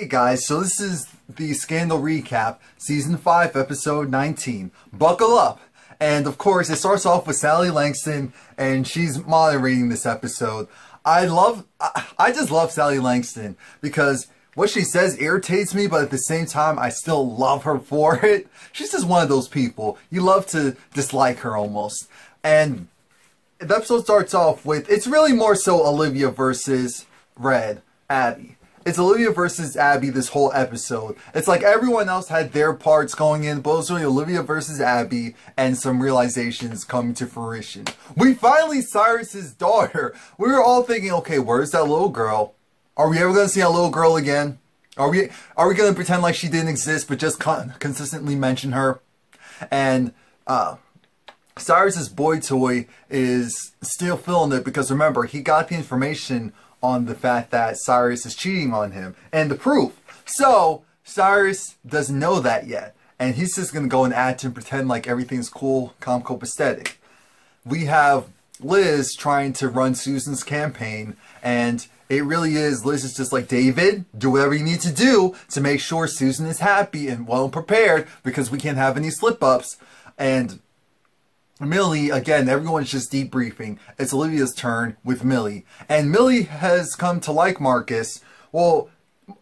Hey guys, so this is the Scandal Recap, Season 5, Episode 19. Buckle up! And of course, it starts off with Sally Langston, and she's moderating this episode. I just love Sally Langston, because what she says irritates me, but at the same time, I still love her for it. She's just one of those people. You love to dislike her almost. And the episode starts off with, it's really more so Olivia versus Abby. It's Olivia versus Abby this whole episode. It's like everyone else had their parts going in, but it was really Olivia versus Abby and some realizations coming to fruition. We finally Cyrus's daughter. We were all thinking, okay, where's that little girl? Are we ever going to see a little girl again? Are we going to pretend like she didn't exist but just consistently mention her? And Cyrus's boy toy is still feeling it because remember, he got the information on the fact that Cyrus is cheating on him and the proof. So Cyrus doesn't know that yet, and he's just gonna go and act and pretend like everything's cool, calm, copacetic. We have Liz trying to run Susan's campaign, and it really is, Liz is just like, David, do whatever you need to do to make sure Susan is happy and well prepared because we can't have any slip-ups. And Millie, again, everyone's just debriefing. It's Olivia's turn with Millie. And Millie has come to like Marcus. Well,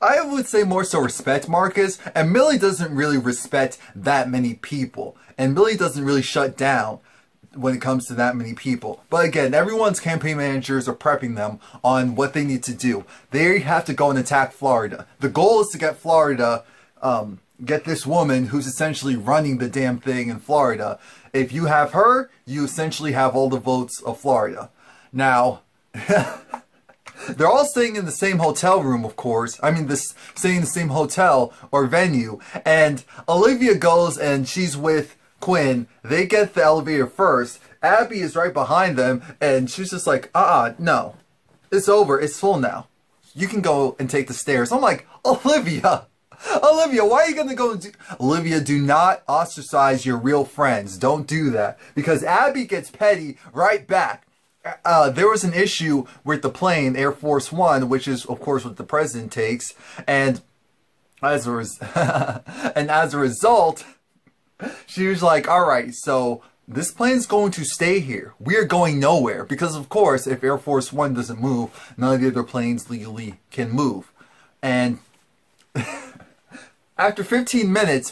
I would say more so respect Marcus. And Millie doesn't really respect that many people. And Millie doesn't really shut down when it comes to that many people. But again, everyone's campaign managers are prepping them on what they need to do. They have to go and attack Florida. The goal is to get Florida, get this woman who's essentially running the damn thing in Florida. If you have her, you essentially have all the votes of Florida. Now, they're all staying in the same hotel room, of course. I mean, staying in the same hotel or venue. And Olivia goes and she's with Quinn. They get the elevator first. Abby is right behind them. And she's just like, no. It's over. It's full now. You can go and take the stairs. I'm like, Olivia! Olivia, why are you going to go and do... Olivia, do not ostracize your real friends. Don't do that. Because Abby gets petty right back. There was an issue with the plane, Air Force One, which is, of course, what the president takes. And as a result, she was like, alright, so this plane's going to stay here. We are going nowhere. Because, of course, if Air Force One doesn't move, none of the other planes legally can move. And... after 15 minutes,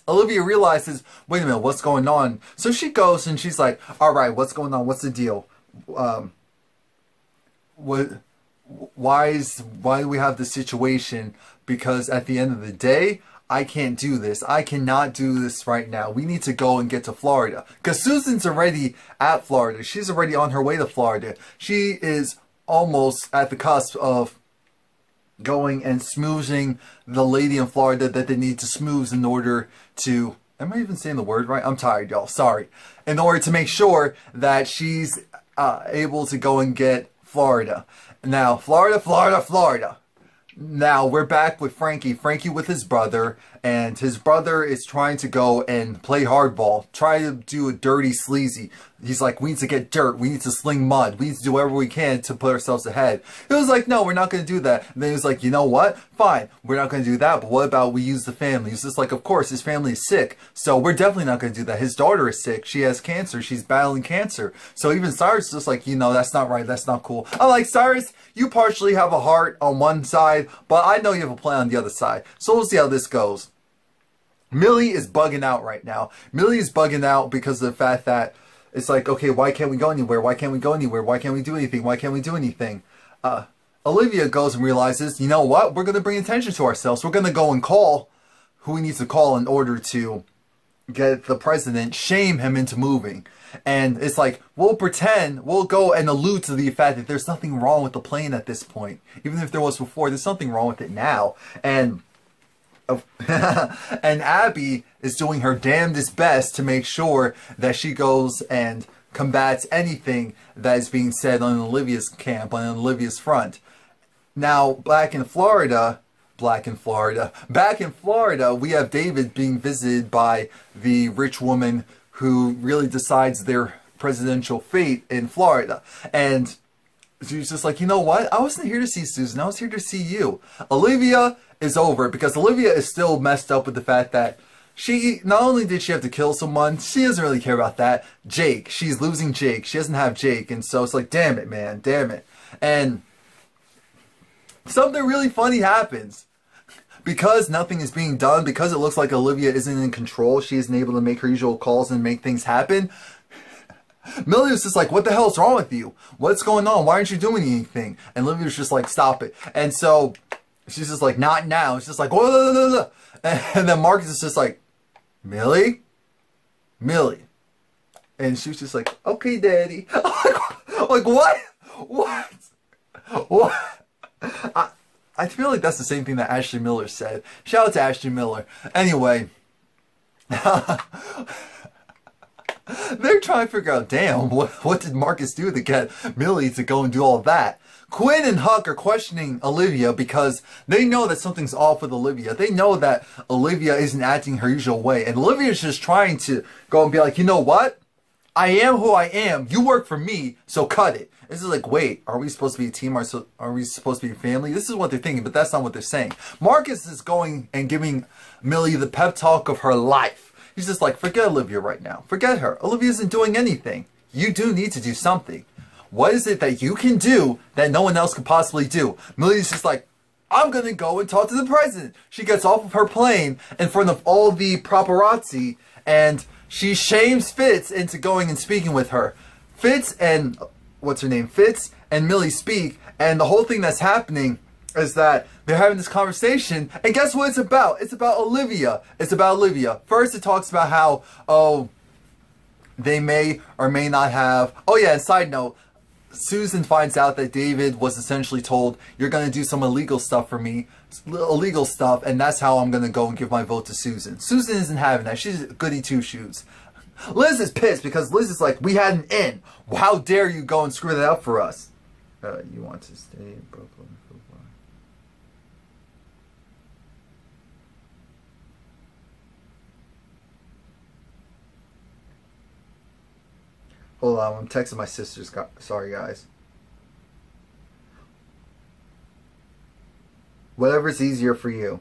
Olivia realizes, wait a minute, what's going on? So she goes and she's like, alright, what's going on? What's the deal? Why do we have this situation? Because at the end of the day, I can't do this. I cannot do this right now. We need to go and get to Florida. Because Susan's already at Florida. She's already on her way to Florida. She is almost at the cusp of going and smoozing the lady in Florida that they need to smooze in order to... Am I even saying the word right? I'm tired, y'all. Sorry. In order to make sure that she's able to go and get Florida. Now, Florida. Now, we're back with Frankie. Frankie with his brother. And his brother is trying to go and play hardball. Try to do a dirty sleazy. He's like, we need to get dirt. We need to sling mud. We need to do whatever we can to put ourselves ahead. It was like, no, we're not going to do that. And then he was like, you know what? Fine. We're not going to do that. But what about we use the family? He's just like, of course, his family is sick. So we're definitely not going to do that. His daughter is sick. She has cancer. She's battling cancer. So even Cyrus is just like, you know, that's not right. That's not cool. I'm like, Cyrus, you partially have a heart on one side, but I know you have a plan on the other side. So we'll see how this goes. Millie is bugging out right now. Millie is bugging out because of the fact that it's like, okay, why can't we go anywhere? Why can't we go anywhere? Why can't we do anything? Why can't we do anything? Olivia goes and realizes, you know what? We're going to bring attention to ourselves. We're going to go and call who we need to call in order to get the president, shame him into moving. And it's like, we'll pretend, we'll go and allude to the fact that there's nothing wrong with the plane at this point. Even if there was before, there's something wrong with it now. And and Abby is doing her damnedest best to make sure that she goes and combats anything that is being said on Olivia's camp, on Olivia's front. Now, back in Florida, we have David being visited by the rich woman who really decides their presidential fate in Florida. And she's just like, you know what? I wasn't here to see Susan. I was here to see you. Olivia is over it because Olivia is still messed up with the fact that she, not only did she have to kill someone, she doesn't really care about that. Jake, she's losing Jake. She doesn't have Jake. And so it's like, damn it, man, damn it. And something really funny happens. Because nothing is being done, because it looks like Olivia isn't in control, she isn't able to make her usual calls and make things happen. Millie was just like, what the hell's wrong with you? What's going on? Why aren't you doing anything? And Olivia was just like, stop it. And so she's just like, not now. It's just like, whoa, whoa, whoa, whoa. And then Marcus is just like, Millie? Millie. And she was just like, okay, daddy. I'm like, what? What? What? I feel like that's the same thing that Ashley Miller said. Shout out to Ashley Miller. Anyway. They're trying to figure out, damn, what did Marcus do to get Millie to go and do all that? Quinn and Huck are questioning Olivia because they know that something's off with Olivia. They know that Olivia isn't acting her usual way. And Olivia's just trying to go and be like, you know what? I am who I am. You work for me, so cut it. This is like, wait, are we supposed to be a team? Are we supposed to be a family? This is what they're thinking, but that's not what they're saying. Marcus is going and giving Millie the pep talk of her life. He's just like, forget Olivia right now. Forget her. Olivia isn't doing anything. You do need to do something. What is it that you can do that no one else could possibly do? Millie's just like, I'm going to go and talk to the president. She gets off of her plane in front of all the paparazzi and she shames Fitz into going and speaking with her. Fitz and, what's her name? Fitz and Millie speak, and the whole thing that's happening is that they're having this conversation, and guess what it's about? It's about Olivia. It's about Olivia. First, it talks about how, oh, they may or may not have, oh yeah, and side note, Susan finds out that David was essentially told, you're going to do some illegal stuff for me, illegal stuff, and that's how I'm going to go and give my vote to Susan. Susan isn't having that. She's goody two-shoes. Liz is pissed because Liz is like, we had an in. How dare you go and screw that up for us? You want to stay in Brooklyn for a while. Hold on, I'm texting my sisters. Sorry, guys. Whatever's easier for you.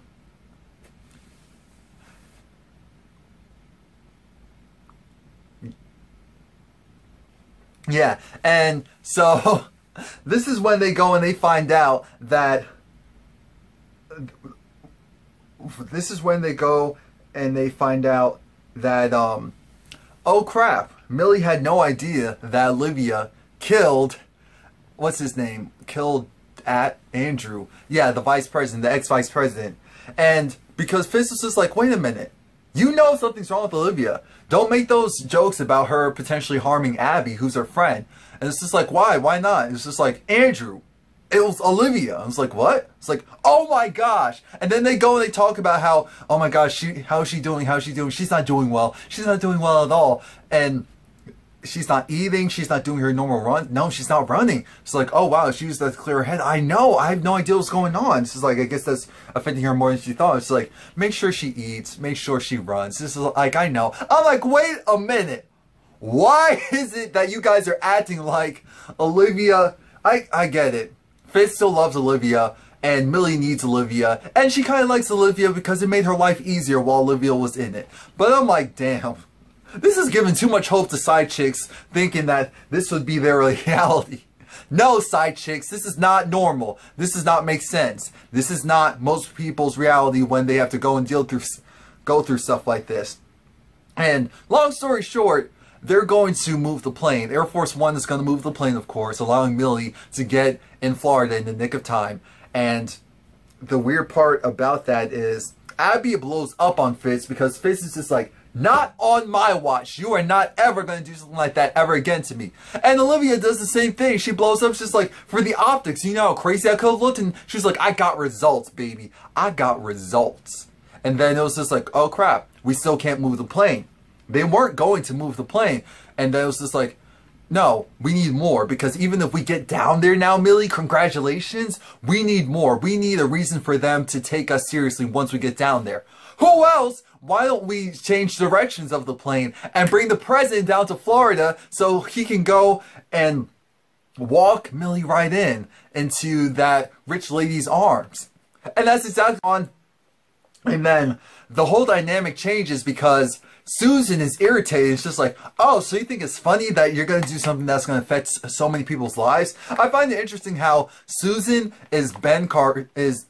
Yeah, and so this is when they go and they find out that oh crap, Millie had no idea that Olivia killed, what's his name? Killed at Andrew. Yeah, the vice president, the ex-vice president. And because Fitz was just like, wait a minute. You know something's wrong with Olivia. Don't make those jokes about her potentially harming Abby, who's her friend. And it's just like, why? Why not? It's just like, Andrew. It was Olivia. I was like, what? It's like, oh my gosh. And then they go and they talk about how, oh my gosh, how's she doing? How's she doing? She's not doing well. She's not doing well at all. And she's not eating. She's not doing her normal run. No, she's not running. It's like, oh wow, she used that to clear her head. I know. I have no idea what's going on. It's just like, I guess that's affecting her more than she thought. It's like, make sure she eats. Make sure she runs. This is like, I know. I'm like, wait a minute. Why is it that you guys are acting like Olivia? I get it. Fitz still loves Olivia, and Millie needs Olivia, and she kind of likes Olivia because it made her life easier while Olivia was in it. But I'm like, damn, this is giving too much hope to side chicks thinking that this would be their reality. No, side chicks, this is not normal. This does not make sense. This is not most people's reality when they have to go and go through stuff like this. And long story short, they're going to move the plane. Air Force One is going to move the plane, of course, allowing Millie to get in Florida in the nick of time. And the weird part about that is Abby blows up on Fitz because Fitz is just like, not on my watch. You are not ever going to do something like that ever again to me. And Olivia does the same thing. She blows up just like, for the optics, you know how crazy I could have looked? And she's like, I got results, baby. I got results. And then it was just like, oh crap, we still can't move the plane. They weren't going to move the plane. And then it was just like, no, we need more. Because even if we get down there now, Millie, congratulations, we need more. We need a reason for them to take us seriously once we get down there. Who else? Why don't we change directions of the plane and bring the president down to Florida so he can go and walk Millie right into that rich lady's arms. And that's exactly on. And then the whole dynamic changes because Susan is irritated. It's just like, oh, so you think it's funny that you're going to do something that's going to affect so many people's lives? I find it interesting how Susan is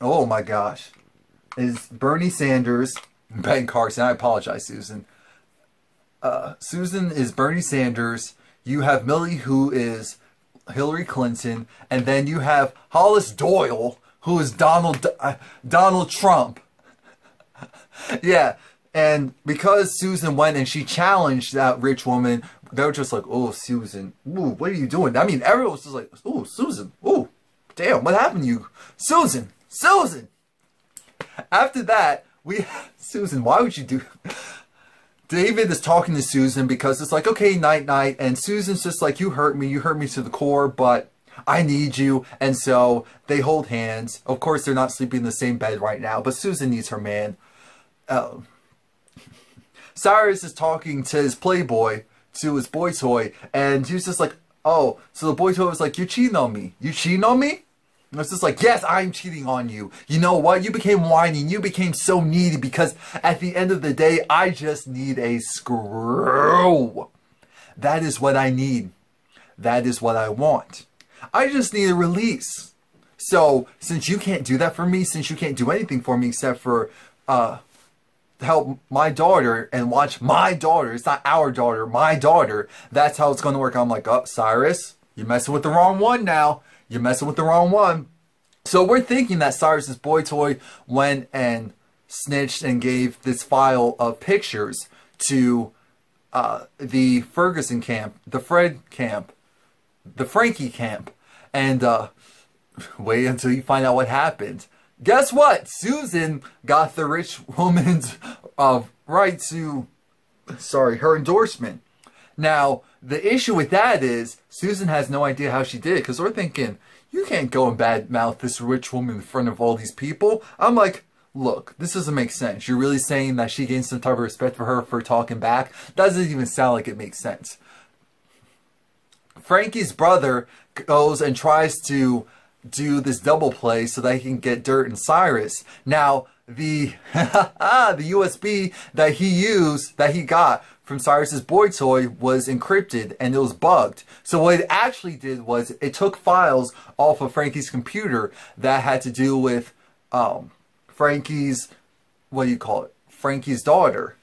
oh my gosh, is Bernie Sanders, Ben Carson. I apologize, Susan. Susan is Bernie Sanders. You have Millie, who is Hillary Clinton. And then you have Hollis Doyle, who is Donald Trump. Yeah, and because Susan went and she challenged that rich woman, they were just like, oh, Susan, ooh, what are you doing? I mean, everyone was just like, oh, Susan, oh, damn, what happened to you? Susan! After that, Susan, why would you do... David is talking to Susan because it's like, okay, night, and Susan's just like, you hurt me to the core, but I need you. And so they hold hands. Of course, they're not sleeping in the same bed right now, but Susan needs her man. Cyrus is talking to his playboy, to his boy toy, and he was just like, oh, so the boy toy was like, you're cheating on me. You cheating on me? And it's just like, yes, I'm cheating on you. You know what? You became whiny. You became so needy because at the end of the day, I just need a screw. That is what I need. That is what I want. I just need a release. So, since you can't do that for me, since you can't do anything for me except for, help my daughter and watch my daughter. It's not our daughter, my daughter. That's how it's going to work. I'm like, oh, Cyrus, you're messing with the wrong one now. You're messing with the wrong one. So we're thinking that Cyrus's boy toy went and snitched and gave this file of pictures to the Ferguson camp, the Fred camp, the Frankie camp. And wait until you find out what happened. Guess what? Susan got the rich woman's right to, her endorsement. Now, the issue with that is Susan has no idea how she did it because we're thinking, you can't go and badmouth this rich woman in front of all these people. I'm like, look, this doesn't make sense. You're really saying that she gained some type of respect for her for talking back? That doesn't even sound like it makes sense. Frankie's brother goes and tries to do this double play so that he can get dirt in Cyrus. Now, the USB that he got from Cyrus's boy toy was encrypted and it was bugged. So what it actually did was it took files off of Frankie's computer that had to do with Frankie's, Frankie's daughter.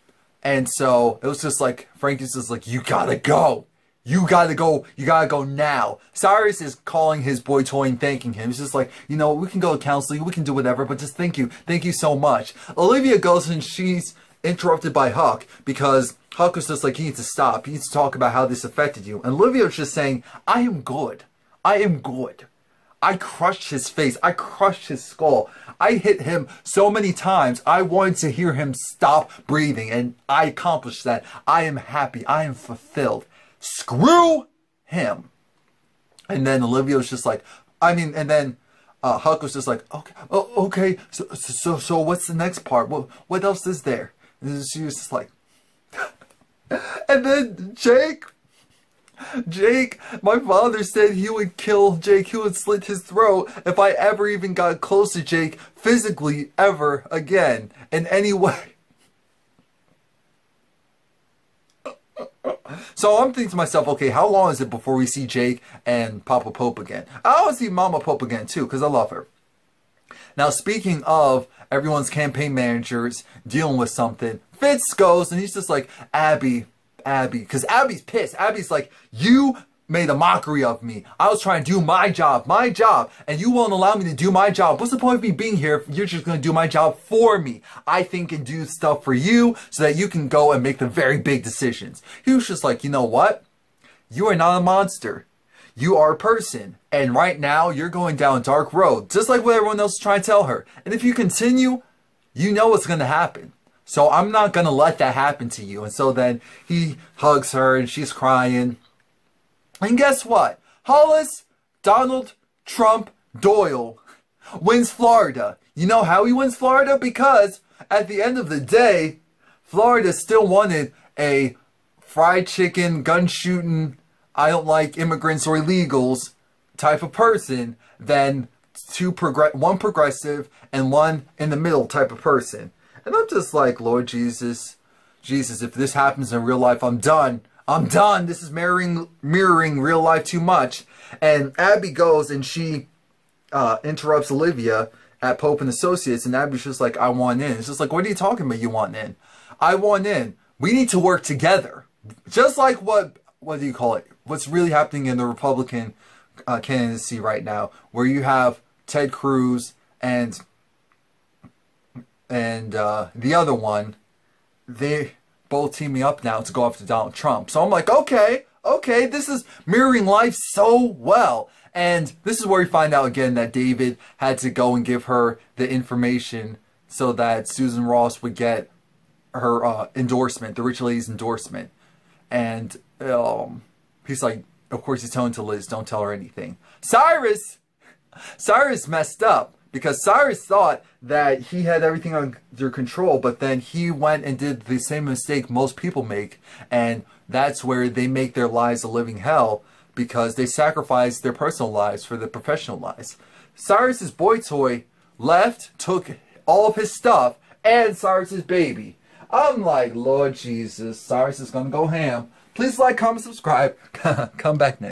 And so it was just like, Frankie's just like, you gotta go. You gotta go now. Cyrus is calling his boy toy and thanking him. He's just like, you know, we can go to counseling, we can do whatever, but just thank you so much. Olivia goes and she's interrupted by Huck because Huck was just like, you need to stop. You need to talk about how this affected you. And Olivia was just saying, I am good. I crushed his face. I crushed his skull. I hit him so many times. I wanted to hear him stop breathing, and I accomplished that. I am happy. I am fulfilled. Screw him. And then Olivia was just like, and then Huck was just like, okay, okay. So what's the next part? What else is there? And she was just like, and then Jake, my father said he would kill Jake. He would slit his throat if I ever even got close to Jake physically ever again in any way. So I'm thinking to myself, okay, how long is it before we see Jake and Papa Pope again? I want to see Mama Pope again too, because I love her. Now, speaking of everyone's campaign managers dealing with something, Fitz goes and he's just like, Abby, because Abby's pissed. Abby's like, you made a mockery of me. I was trying to do my job, and you won't allow me to do my job. What's the point of me being here if you're just going to do my job for me? I think and do stuff for you so that you can go and make the very big decisions. He was just like, you know what? You are not a monster. You are a person. And right now, you're going down a dark road, just like what everyone else is trying to tell her. And if you continue, you know what's going to happen. So I'm not going to let that happen to you. And so then he hugs her and she's crying. And guess what? Hollis Donald Trump Doyle wins Florida. You know how he wins Florida? Because at the end of the day, Florida still wanted a fried chicken, gun shooting, I don't like immigrants or illegals type of person than one progressive and one in the middle type of person. And I'm just like, Lord Jesus, if this happens in real life, I'm done. I'm done. This is mirroring real life too much. And Abby goes and she interrupts Olivia at Pope and Associates, and Abby's just like, I want in. It's just like, what are you talking about, you want in? I want in. We need to work together. Just like what do you call it? What's really happening in the Republican candidacy right now, where you have Ted Cruz and the other one, they both teaming up now to go after Donald Trump. So I'm like, okay, this is mirroring life so well. And this is where we find out again that David had to go and give her the information so that Susan Ross would get her endorsement, the Rich Lady's endorsement. And he's like, of course he's telling to Liz, don't tell her anything. Cyrus messed up because Cyrus thought that he had everything under control, but then he went and did the same mistake most people make, and that's where they make their lives a living hell because they sacrifice their personal lives for their professional lives. Cyrus's boy toy left, took all of his stuff, and Cyrus's baby. I'm like, Lord Jesus, Cyrus is gonna go ham. Please like, comment, subscribe. Come back next.